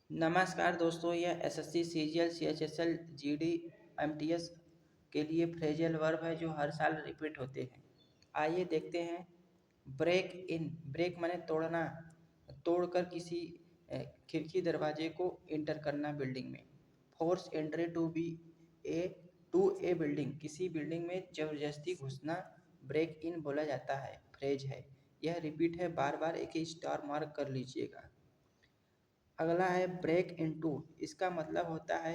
नमस्कार दोस्तों, यह SSC, CGL, CHSL, GD, MTS के लिए फ्रेजल वर्ब है जो हर साल रिपीट होते हैं। आइए देखते हैं। ब्रेक इन, ब्रेक माने तोड़ना, तोड़कर किसी खिड़की दरवाजे को इंटर करना बिल्डिंग में। Force entry a to a building, किसी बिल्डिंग में जबरदस्ती घुसना ब्रेक इन बोला जाता है, फ्रेज है। यह रिपीट है, बार बार एक ही स्टार मार्क कर लीजिएगा। अगला है ब्रेक इनटू, इसका मतलब होता है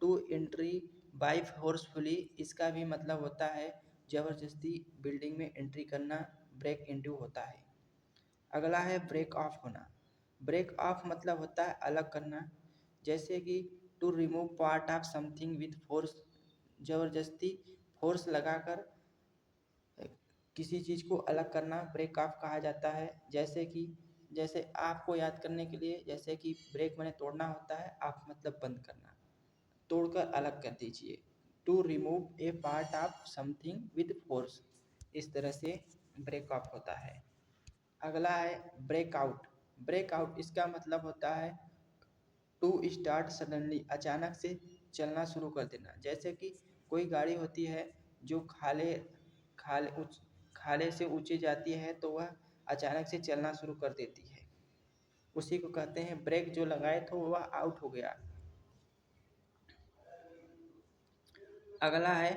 टू एंट्री बाय फोर्सफुली, इसका भी मतलब होता है जबरदस्ती बिल्डिंग में एंट्री करना, ब्रेक इनटू होता है। अगला है ब्रेक ऑफ होना। ब्रेक ऑफ मतलब होता है अलग करना, जैसे कि to remove part of something with force, जबरदस्ती फोर्स लगाकर किसी चीज़ को अलग करना ब्रेक ऑफ कहा जाता है। जैसे आपको याद करने के लिए, जैसे कि ब्रेक माने तोड़ना होता है, ऑफ मतलब बंद करना, तोड़कर अलग कर दीजिए। To remove a part of something with force, इस तरह से ब्रेक ऑफ होता है। अगला है ब्रेकआउट। ब्रेकआउट इसका मतलब होता है टू स्टार्ट सडनली, अचानक से चलना शुरू कर देना। जैसे कि कोई गाड़ी होती है जो खाले खाले से ऊंचे जाती है तो वह अचानक से चलना शुरू कर देती है, उसी को कहते हैं ब्रेक। जो लगाए तो वह आउट हो गया। अगला है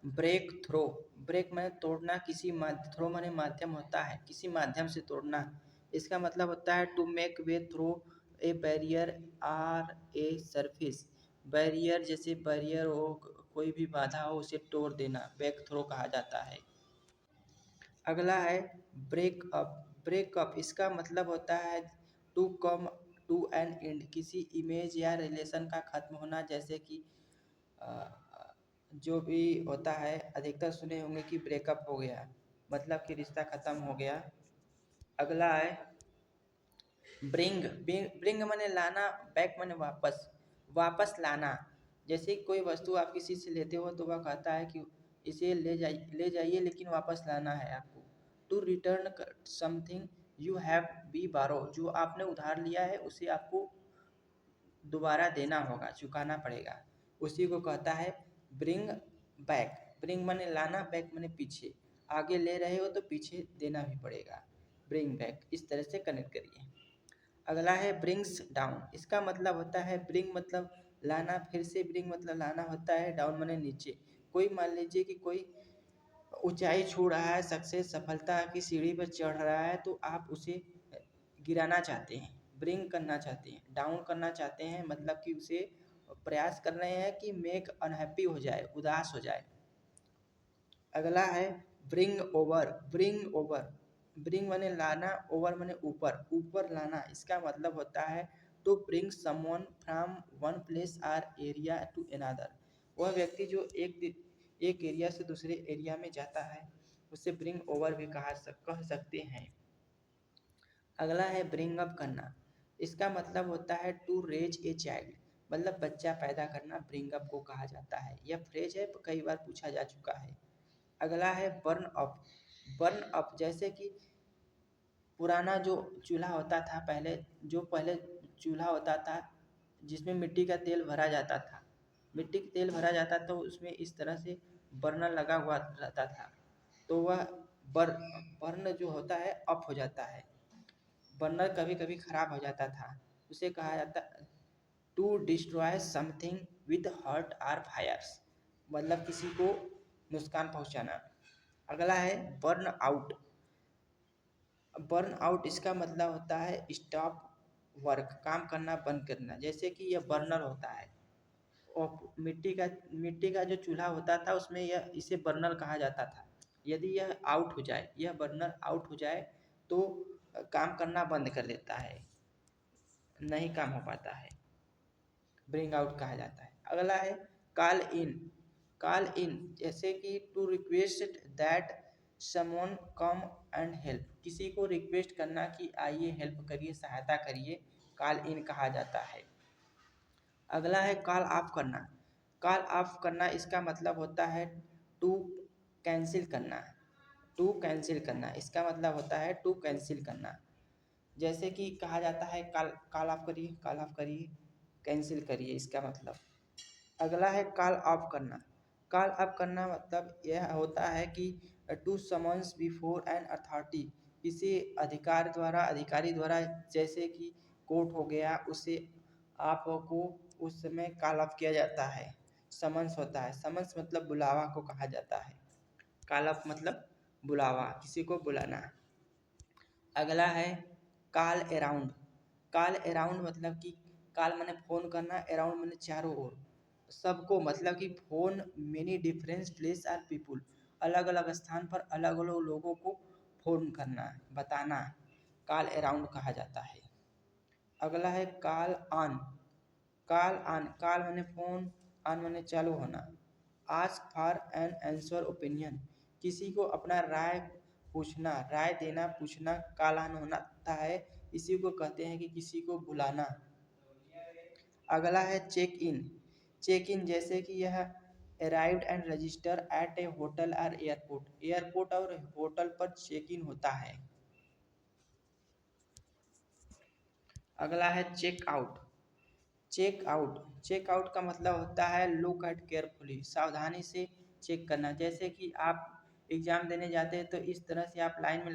ब्रेक थ्रो। ब्रेक माने तोड़ना, किसी माध्यम, थ्रो माने माध्यम होता है, किसी माध्यम से तोड़ना। इसका मतलब होता है to make way through a barrier or a surface. Barrier, जैसे बैरियर हो, कोई भी बाधा हो, उसे तोड़ देना ब्रेक थ्रो कहा जाता है। अगला है ब्रेक अप। ब्रेक अप इसका मतलब होता है to come to an end, किसी इमेज या रिलेशन का खत्म होना। जैसे कि जो भी होता है, अधिकतर सुने होंगे कि ब्रेकअप हो गया, मतलब कि रिश्ता खत्म हो गया। अगला है ब्रिंग। ब्रिंग माने लाना, बैक माने वापस, वापस लाना। जैसे कोई वस्तु आप किसी से लेते हो तो वह कहता है कि इसे ले जाइए लेकिन वापस लाना है आपको। To return something you have be borrow, जो आपने उधार लिया है उसे आपको दोबारा देना होगा, चुकाना पड़ेगा, उसी को कहता है ब्रिंग बैक। ब्रिंग माने लाना, बैक माने पीछे, आगे ले रहे हो तो पीछे देना भी पड़ेगा, ब्रिंग बैक। इस तरह से कनेक्ट करिए। अगला है ब्रिंग्स डाउन। इसका मतलब होता है ब्रिंग मतलब लाना, फिर से ब्रिंग मतलब लाना होता है, डाउन माने नीचे। कोई मान लीजिए कि कोई ऊंचाई छू रहा है, सक्सेस सफलता की सीढ़ी पर चढ़ रहा है, तो आप उसे गिराना चाहते हैं, ब्रिंग करना चाहते हैं, डाउन करना चाहते हैं, मतलब कि उसे प्रयास कर रहे हैं कि मेक अनहैप्पी हो जाए, उदास हो जाए। अगला है bring over. Bring over, bring माने लाना, ओवर माने ऊपर, ऊपर लाना। इसका मतलब होता है to bring someone from one place or area to another. वह व्यक्ति जो एक एरिया से दूसरे एरिया में जाता है, उसे ब्रिंग ओवर भी कह सकते हैं। अगला है ब्रिंग अप करना। इसका मतलब होता है टू रेज ए चाइल्ड, मतलब बच्चा पैदा करना ब्रिंग अप को कहा जाता है। यह फ्रेज है, कई बार पूछा जा चुका है। अगला है बर्न अप। बर्न अप, जैसे कि पुराना जो चूल्हा होता था, पहले चूल्हा होता था जिसमें मिट्टी का तेल भरा जाता था, मिट्टी का तेल भरा जाता तो उसमें इस तरह से बर्नर लगा हुआ रहता था, तो वह बर्न जो होता है अप हो जाता है। बर्नर कभी कभी खराब हो जाता था, उसे कहा जाता to destroy something with hurt or fires, मतलब किसी को नुकसान पहुंचाना। अगला है बर्न आउट। बर्न आउट इसका मतलब होता है स्टॉप वर्क, काम करना बंद करना। जैसे कि यह बर्नर होता है और मिट्टी का जो चूल्हा होता था उसमें यह इसे बर्नर कहा जाता था। यदि यह आउट हो जाए, यह बर्नर आउट हो जाए तो काम करना बंद कर देता है, नहीं काम हो पाता है, ब्रिंग आउट कहा जाता है। अगला है कॉल इन। कॉल इन, जैसे कि to request that someone come and help, किसी को रिक्वेस्ट करना कि आइए हेल्प करिए, सहायता करिए, कॉल इन कहा जाता है। अगला है कॉल ऑफ करना। कॉल ऑफ करना इसका मतलब होता है टू कैंसिल करना। टू कैंसिल करना इसका मतलब होता है टू कैंसिल करना। जैसे कि कहा जाता है कॉल ऑफ करिए, कॉल ऑफ करिए, कैंसिल करिए, इसका मतलब। अगला है कॉल ऑफ करना। कॉल ऑफ करना मतलब यह होता है कि to summons before an authority, किसी अधिकारी द्वारा, जैसे कि कोर्ट हो गया, उसे आपको उस समय कॉल ऑफ किया जाता है। समन्स होता है, समन्स मतलब बुलावा को कहा जाता है। कॉल ऑफ मतलब बुलावा, किसी को बुलाना। अगला है कॉल अराउंड। कॉल अराउंड मतलब कि कॉल मैंने फ़ोन करना, अराउंड मैंने चारों ओर, सबको, मतलब कि from many difference place or people, अलग अलग स्थान पर अलग अलग लोगों को फ़ोन करना, बताना, कॉल अराउंड कहा जाता है। अगला है call on. Call on, call मैंने फ़ोन, ऑन मैंने चालू होना। Ask for an answer opinion, किसी को अपना राय पूछना, राय देना, पूछना, कॉल ऑन होता है। इसी को कहते हैं कि किसी को बुलाना। अगला है चेक इन। चेक इन जैसे कि यह arrived and register at a hotel और एयरपोर्ट, एयरपोर्ट और होटल पर चेक इन होता है। अगला है check out. Check out, check out का मतलब होता है लुक एट केयरफुली, सावधानी से चेक करना। जैसे कि आप एग्ज़ाम देने जाते हैं तो इस तरह से आप लाइन में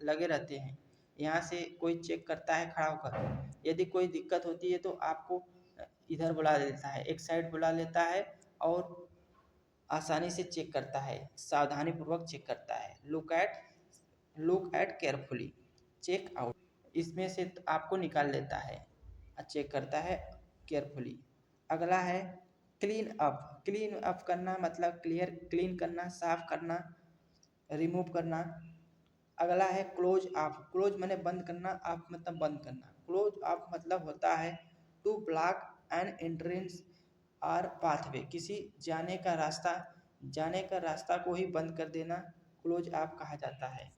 लगे रहते हैं, यहाँ से कोई चेक करता है खड़ा होकर। यदि कोई दिक्कत होती है तो आपको इधर बुला लेता है, एक साइड बुला लेता है और आसानी से चेक करता है, सावधानी पूर्वक चेक करता है। Look at carefully, check out, इसमें से आपको निकाल लेता है, चेक करता है केयरफुली। अगला है क्लीन अप। क्लीन अप करना मतलब क्लीन करना, साफ करना, रिमूव करना। अगला है क्लोज ऑफ। क्लोज मैंने बंद करना, ऑफ मतलब बंद करना। क्लोज ऑफ मतलब होता है टू ब्लॉक एन एंट्रेंस और पाथवे, किसी जाने का रास्ता को ही बंद कर देना क्लोज ऑफ कहा जाता है।